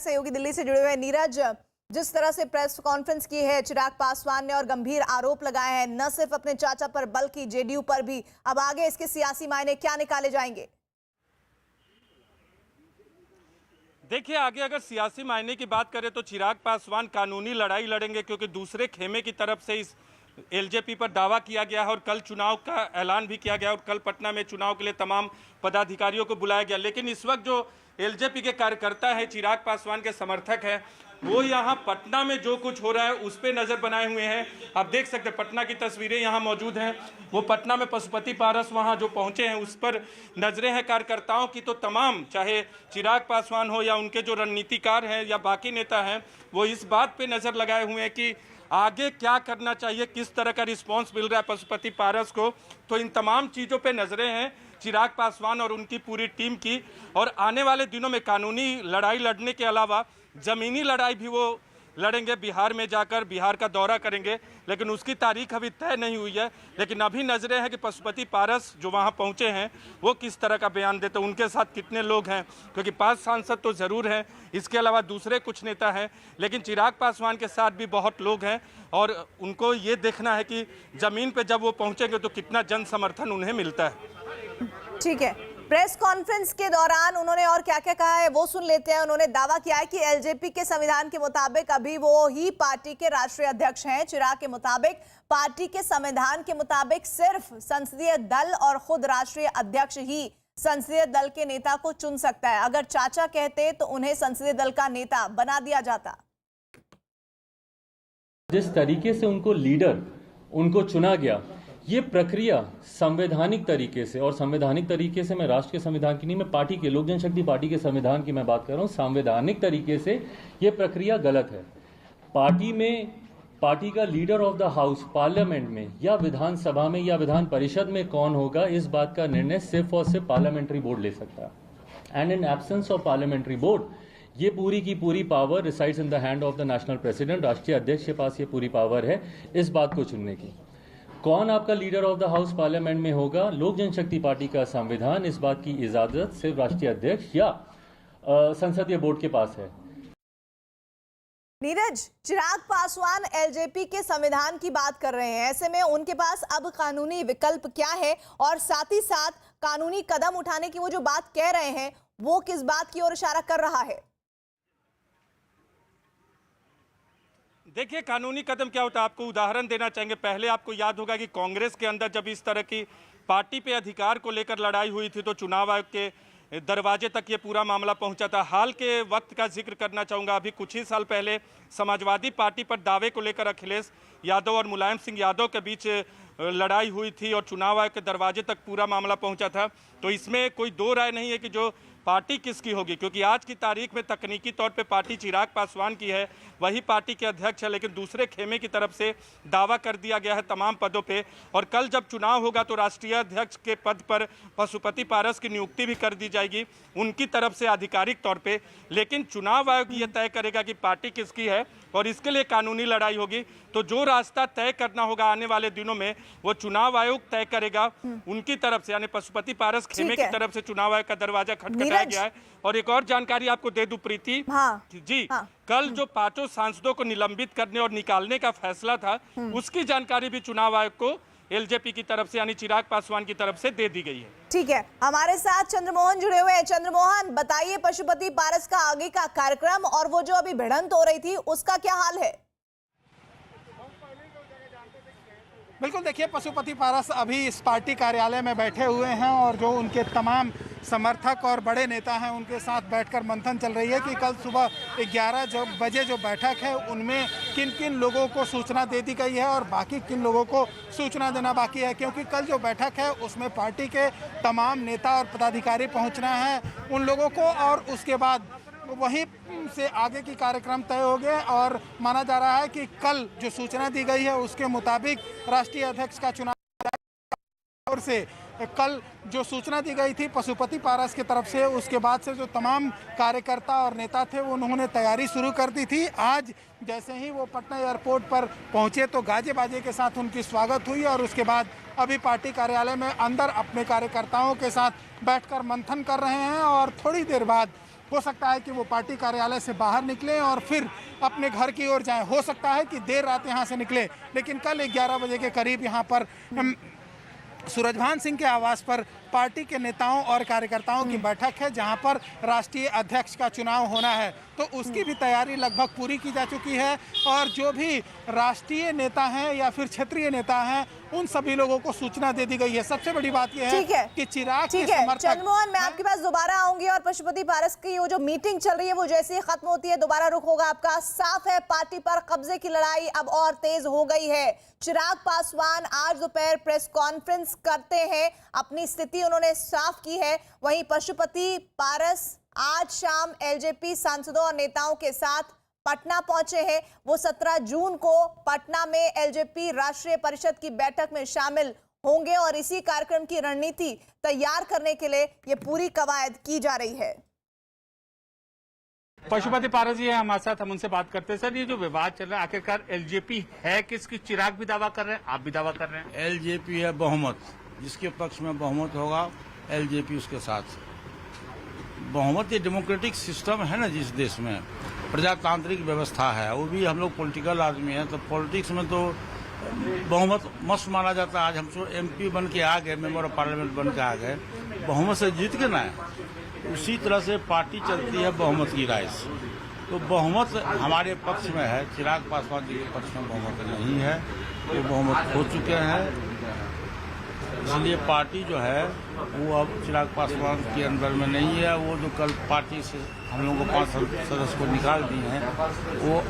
सहयोगी दिल्ली से जुड़े हुए नीरज, जिस तरह से प्रेस कॉन्फ्रेंस की है चिराग पासवान ने और गंभीर आरोप लगाए हैं न सिर्फ अपने चाचा पर बल्कि जेडीयू पर भी, अब आगे इसके सियासी मायने क्या निकाले जाएंगे? देखिए, आगे अगर सियासी मायने की बात करें तो चिराग पासवान कानूनी लड़ाई लड़ेंगे, क्योंकि दूसरे खेमे की तरफ से इस एलजेपी पर दावा किया गया है और कल चुनाव का ऐलान भी किया गया और कल पटना में चुनाव के लिए तमाम पदाधिकारियों को बुलाया गया। लेकिन इस वक्त जो एलजेपी के कार्यकर्ता हैं, चिराग पासवान के समर्थक हैं, वो यहाँ पटना में जो कुछ हो रहा है उस पर नज़र बनाए हुए हैं। आप देख सकते हैं पटना की तस्वीरें यहाँ मौजूद हैं। वो पटना में पशुपति पारस वहाँ जो पहुँचे हैं उस पर नज़रें हैं कार्यकर्ताओं की। तो तमाम, चाहे चिराग पासवान हो या उनके जो रणनीतिकार हैं या बाकी नेता हैं, वो इस बात पे नज़र लगाए हुए हैं कि आगे क्या करना चाहिए, किस तरह का रिस्पांस मिल रहा है पशुपति पारस को। तो इन तमाम चीज़ों पे नज़रें हैं चिराग पासवान और उनकी पूरी टीम की। और आने वाले दिनों में कानूनी लड़ाई लड़ने के अलावा ज़मीनी लड़ाई भी वो लड़ेंगे। बिहार में जाकर बिहार का दौरा करेंगे, लेकिन उसकी तारीख अभी तय नहीं हुई है। लेकिन अभी नज़रें हैं कि पशुपति पारस जो वहाँ पहुँचे हैं वो किस तरह का बयान देते हैं, उनके साथ कितने लोग हैं, क्योंकि 5 सांसद तो ज़रूर हैं, इसके अलावा दूसरे कुछ नेता हैं, लेकिन चिराग पासवान के साथ भी बहुत लोग हैं। और उनको ये देखना है कि ज़मीन पर जब वो पहुँचेंगे तो कितना जन समर्थन उन्हें मिलता है। ठीक है, प्रेस कॉन्फ्रेंस के दौरान उन्होंने और क्या क्या कहा है वो सुन लेते हैं। उन्होंने दावा किया है कि एलजेपी के संविधान के मुताबिक अभी वो ही पार्टी के राष्ट्रीय अध्यक्ष हैं। चिराग के मुताबिक पार्टी के संविधान के मुताबिक सिर्फ संसदीय दल और खुद राष्ट्रीय अध्यक्ष ही संसदीय दल के नेता को चुन सकता है। अगर चाचा कहते तो उन्हें संसदीय दल का नेता बना दिया जाता। जिस तरीके से उनको चुना गया, ये प्रक्रिया संवैधानिक तरीके से, और संवैधानिक तरीके से मैं राष्ट्र के संविधान की नहीं, मैं पार्टी के, लोक जनशक्ति पार्टी के संविधान की मैं बात कर रहा हूं। संवैधानिक तरीके से ये प्रक्रिया गलत है। पार्टी का leader of the house parliament में या विधानसभा में या विधान परिषद में कौन होगा, इस बात का निर्णय सिर्फ और सिर्फ पार्लियामेंट्री बोर्ड ले सकता है। And in absence of parliamentary board, ये पूरी की पूरी power resides in the hand of the national president. राष्ट्रीय अध्यक्ष के पास ये पूरी पावर है इस बात को चुनने की। कौन आपका leader of the house parliament में होगा, लोक जनशक्ति पार्टी का संविधान इस बात की इजाजत सिर्फ राष्ट्रीय अध्यक्ष या संसदीय बोर्ड के पास है। नीरज, चिराग पासवान एलजेपी के संविधान की बात कर रहे हैं, ऐसे में उनके पास अब कानूनी विकल्प क्या है और साथ ही साथ कानूनी कदम उठाने की वो जो बात कह रहे हैं वो किस बात की ओर इशारा कर रहा है? देखिए, कानूनी कदम क्या होता है, आपको उदाहरण देना चाहेंगे। पहले आपको याद होगा कि कांग्रेस के अंदर जब इस तरह की पार्टी पे अधिकार को लेकर लड़ाई हुई थी तो चुनाव आयोग के दरवाजे तक ये पूरा मामला पहुंचा था। हाल के वक्त का जिक्र करना चाहूँगा, अभी कुछ ही साल पहले समाजवादी पार्टी पर दावे को लेकर अखिलेश यादव और मुलायम सिंह यादव के बीच लड़ाई हुई थी और चुनाव आयोग के दरवाजे तक पूरा मामला पहुंचा था। तो इसमें कोई दो राय नहीं है कि जो पार्टी किसकी होगी, क्योंकि आज की तारीख में तकनीकी तौर पे पार्टी चिराग पासवान की है, वही पार्टी के अध्यक्ष है, लेकिन दूसरे खेमे की तरफ से दावा कर दिया गया है तमाम पदों पे। और कल जब चुनाव होगा तो राष्ट्रीय अध्यक्ष के पद पर पशुपति पारस की नियुक्ति भी कर दी जाएगी उनकी तरफ से आधिकारिक तौर पे। लेकिन चुनाव आयोग ये तय करेगा कि पार्टी किसकी है और इसके लिए कानूनी लड़ाई होगी। तो जो रास्ता तय करना होगा आने वाले दिनों में वो चुनाव आयोग तय करेगा उनकी तरफ से, यानी पशुपति पारस खेमे की तरफ से चुनाव आयोग का दरवाजा खटखटाया गया है। और एक और जानकारी आपको दे दूं प्रीति, जी, कल जो 5 सांसदों को निलंबित करने और निकालने का फैसला था उसकी जानकारी भी चुनाव आयोग को एलजेपी की तरफ से यानी चिराग पासवान की तरफ से दे दी गई है। ठीक है, हमारे साथ चंद्रमोहन जुड़े हुए हैं। चंद्रमोहन, बताइए पशुपति पारस का आगे का कार्यक्रम और वो जो अभी भिड़ंत हो रही थी उसका क्या हाल है? बिल्कुल, देखिए, पशुपति पारस अभी इस पार्टी कार्यालय में बैठे हुए हैं और जो उनके तमाम समर्थक और बड़े नेता हैं उनके साथ बैठकर मंथन चल रही है कि कल सुबह 11 बजे जो बैठक है उनमें किन किन लोगों को सूचना दे दी गई है और बाकी किन लोगों को सूचना देना बाकी है। क्योंकि कल जो बैठक है उसमें पार्टी के तमाम नेता और पदाधिकारी पहुँचना है उन लोगों को, और उसके बाद वहीं से आगे की कार्यक्रम तय हो गए। और माना जा रहा है कि कल जो सूचना दी गई है उसके मुताबिक राष्ट्रीय अध्यक्ष का चुनाव और से कल जो सूचना दी गई थी पशुपति पारस की तरफ से, उसके बाद से जो तमाम कार्यकर्ता और नेता थे उन्होंने तैयारी शुरू कर दी थी। आज जैसे ही वो पटना एयरपोर्ट पर पहुंचे तो गाजे बाजे के साथ उनकी स्वागत हुई और उसके बाद अभी पार्टी कार्यालय में अंदर अपने कार्यकर्ताओं के साथ बैठकर मंथन कर रहे हैं और थोड़ी देर बाद हो सकता है कि वो पार्टी कार्यालय से बाहर निकले और फिर अपने घर की ओर जाएं। हो सकता है कि देर रात यहाँ से निकले, लेकिन कल 11 बजे के करीब यहाँ पर सूरजभान सिंह के आवास पर पार्टी के नेताओं और कार्यकर्ताओं की बैठक है, जहां पर राष्ट्रीय अध्यक्ष का चुनाव होना है। तो उसकी भी तैयारी लगभग पूरी की जा चुकी है और जो भी राष्ट्रीय नेता हैं या फिर क्षेत्रीय नेता हैं, उन सभी लोगों को सूचना दे दी गई है। सबसे बड़ी बात यह है कि चिराग के समर्थक। चंद्रमोहन, मैं आपके पास दोबारा आऊंगी और पशुपति पारस की वो जो मीटिंग चल रही है वो जैसे ही खत्म होती है दोबारा रुख होगा आपका। साफ है पार्टी पर कब्जे की लड़ाई अब और तेज हो गई है। चिराग पासवान आज दोपहर प्रेस कॉन्फ्रेंस करते हैं, अपनी स्थिति उन्होंने साफ की है। वहीं पशुपति पारस आज शाम एलजेपी सांसदों और नेताओं के साथ पटना पहुंचे हैं। वो 17 जून को पटना में एलजेपी राष्ट्रीय परिषद की बैठक में शामिल होंगे और इसी कार्यक्रम की रणनीति तैयार करने के लिए ये पूरी कवायद की जा रही है। पशुपति पारस जी है हमारे साथ, हम उनसे बात करते हैं। सर, ये जो विवाद चल रहा है आखिरकार एलजेपी है किसकी? चिराग भी दावा कर रहे हैं, आप भी दावा कर रहे हैं। एलजेपी है बहुमत, जिसके पक्ष में बहुमत होगा एलजेपी उसके साथ। बहुमत ये डेमोक्रेटिक सिस्टम है ना, जिस देश में प्रजातांत्रिक व्यवस्था है, वो भी हम लोग पॉलिटिकल आदमी हैं, तो पॉलिटिक्स में तो बहुमत मस्त माना जाता है। आज हम तो एमपी बन के आ गए, मेंबर ऑफ पार्लियामेंट बन के आ गए, बहुमत से जीत के ना है। उसी तरह से पार्टी चलती है बहुमत की राय से। तो बहुमत हमारे पक्ष में है, चिराग पासवान जी के पक्ष में बहुमत नहीं है, वो बहुमत खो चुके हैं। इसलिए पार्टी जो है वो अब चिराग पासवान के अंदर में नहीं है। वो जो कल पार्टी से हम लोगों को 5 सदस्य को निकाल दिए हैं, वो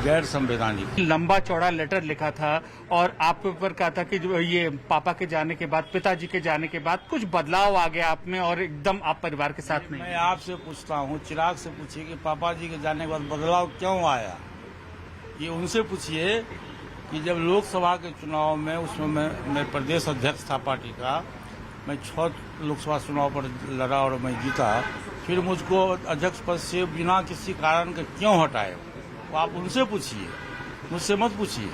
गैर संवैधानिक। लंबा चौड़ा लेटर लिखा था और आपके ऊपर कहा था कि जो ये पापा के जाने के बाद, पिताजी के जाने के बाद कुछ बदलाव आ गया आप में और एकदम आप परिवार के साथ नहीं। मैं आपसे पूछता हूँ, चिराग से पूछिए कि पापा जी के जाने के बाद बदलाव क्यों आया। ये उनसे पूछिए कि जब लोकसभा के चुनाव में, उसमें मैं प्रदेश अध्यक्ष था पार्टी का, मैं 6 लोकसभा चुनाव पर लड़ा और मैं जीता, फिर मुझको अध्यक्ष पद से बिना किसी कारण के क्यों हटाए, वो आप उनसे पूछिए, मुझसे मत पूछिए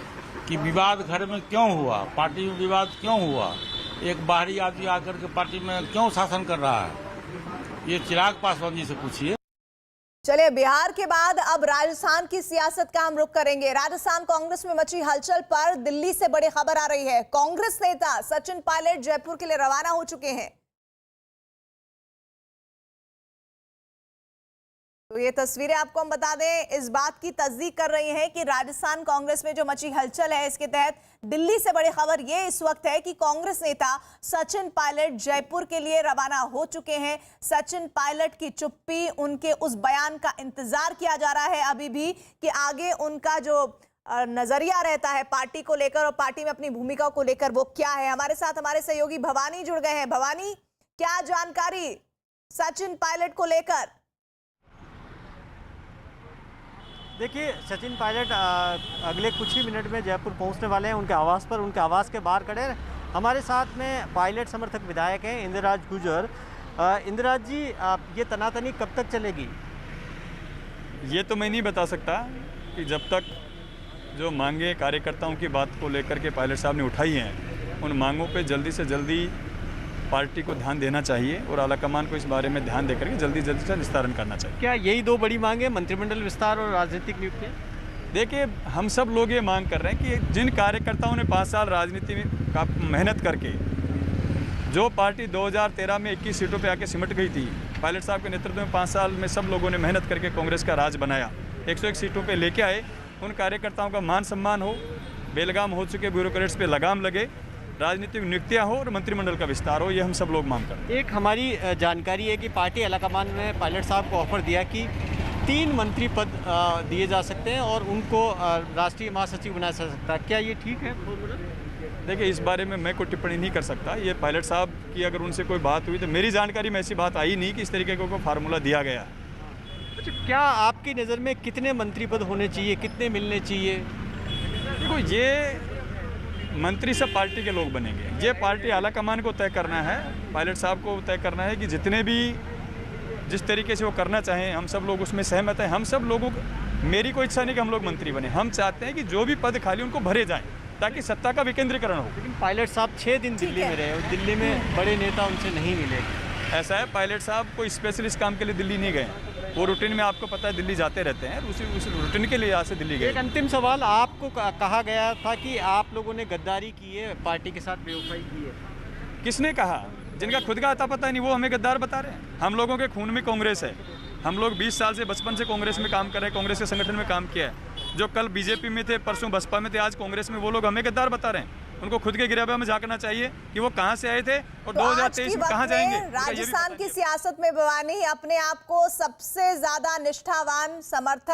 कि विवाद घर में क्यों हुआ, पार्टी में विवाद क्यों हुआ, एक बाहरी आदमी आकर के पार्टी में क्यों शासन कर रहा है, ये चिराग पासवान जी से पूछिए। चलिए, बिहार के बाद अब राजस्थान की सियासत का हम रुख करेंगे। राजस्थान कांग्रेस में मची हलचल पर दिल्ली से बड़ी खबर आ रही है। कांग्रेस नेता सचिन पायलट जयपुर के लिए रवाना हो चुके हैं। तो ये तस्वीरें आपको हम बता दें, इस बात की तस्दीक कर रही हैं कि राजस्थान कांग्रेस में जो मची हलचल है, इसके तहत दिल्ली से बड़ी खबर ये इस वक्त है कि कांग्रेस नेता सचिन पायलट जयपुर के लिए रवाना हो चुके हैं। सचिन पायलट की चुप्पी, उनके उस बयान का इंतजार किया जा रहा है अभी भी कि आगे उनका जो नजरिया रहता है पार्टी को लेकर और पार्टी में अपनी भूमिका को लेकर वो क्या है। हमारे साथ हमारे सहयोगी भवानी जुड़ गए हैं। भवानी, क्या जानकारी सचिन पायलट को लेकर? देखिए, सचिन पायलट अगले कुछ ही मिनट में जयपुर पहुंचने वाले हैं उनके आवास पर। उनके आवास के बाहर खड़े हमारे साथ में पायलट समर्थक विधायक हैं इंदिराज गुर्जर। इंदिराज जी, ये तनातनी कब तक चलेगी? ये तो मैं नहीं बता सकता कि जब तक जो मांगे कार्यकर्ताओं की बात को लेकर के पायलट साहब ने उठाई हैं, उन मांगों पे जल्दी से जल्दी पार्टी को ध्यान देना चाहिए और आलाकमान को इस बारे में ध्यान देकर के जल्दी से निस्तारण करना चाहिए। क्या यही 2 बड़ी मांगे, मंत्रिमंडल विस्तार और राजनीतिक नियुक्तियाँ? देखिए, हम सब लोग ये मांग कर रहे हैं कि जिन कार्यकर्ताओं ने 5 साल राजनीति में का मेहनत करके जो पार्टी 2013 में 21 सीटों पे आके सिमट गई थी, पायलट साहब के नेतृत्व में 5 साल में सब लोगों ने मेहनत करके कांग्रेस का राज बनाया, 101 सीटों पे लेके आए, उन कार्यकर्ताओं का मान सम्मान हो, बेलगाम हो चुके ब्यूरोक्रेट्स पे लगाम लगे, राजनीतिक नियुक्तियां हो और मंत्रिमंडल का विस्तार हो, ये हम सब लोग मांग करते हैं। एक हमारी जानकारी है कि पार्टी आलाकमान ने पायलट साहब को ऑफर दिया कि 3 मंत्री पद दिए जा सकते हैं और उनको राष्ट्रीय महासचिव बनाया जा सकता है। क्या ये ठीक है? देखिए, इस बारे में मैं कोई टिप्पणी नहीं कर सकता। ये पायलट साहब की अगर उनसे कोई बात हुई तो मेरी जानकारी में ऐसी बात आई नहीं कि इस तरीके का कोई फार्मूला दिया गया। अच्छा, क्या आपकी नज़र में कितने मंत्री पद होने चाहिए, कितने मिलने चाहिए? देखो, ये मंत्री सब पार्टी के लोग बनेंगे, ये पार्टी आलाकमान को तय करना है, पायलट साहब को तय करना है कि जितने भी जिस तरीके से वो करना चाहें, हम सब लोग उसमें सहमत हैं। हम सब लोगों को, मेरी कोई इच्छा नहीं कि हम लोग मंत्री बने, हम चाहते हैं कि जो भी पद खाली उनको भरे जाएं ताकि सत्ता का विकेंद्रीकरण हो। लेकिन पायलट साहब 6 दिन दिल्ली में रहे और दिल्ली में बड़े नेता उनसे नहीं मिले। ऐसा है, पायलट साहब कोई स्पेशलिस्ट काम के लिए दिल्ली नहीं गए, वो रूटीन में आपको पता है दिल्ली जाते रहते हैं, उस रूटीन के लिए यहाँ से दिल्ली गए। एक अंतिम सवाल, आपको कहा गया था कि आप लोगों ने गद्दारी की है, पार्टी के साथ बेवफाई की है। किसने कहा? जिनका खुद का आता पता नहीं वो हमें गद्दार बता रहे हैं। हम लोगों के खून में कांग्रेस है, हम लोग 20 साल से बचपन से कांग्रेस में काम कर रहे हैं, कांग्रेस के संगठन में काम किया है। जो कल बीजेपी में थे, परसों बसपा में थे, आज कांग्रेस में, वो लोग हमें गद्दार बता रहे हैं। उनको खुद के गिरबान में झांकना चाहिए कि वो कहां से आए थे और तो 2023 में कहां जाएंगे। राजस्थान की सियासत में भवानी अपने आप को सबसे ज्यादा निष्ठावान समर्थक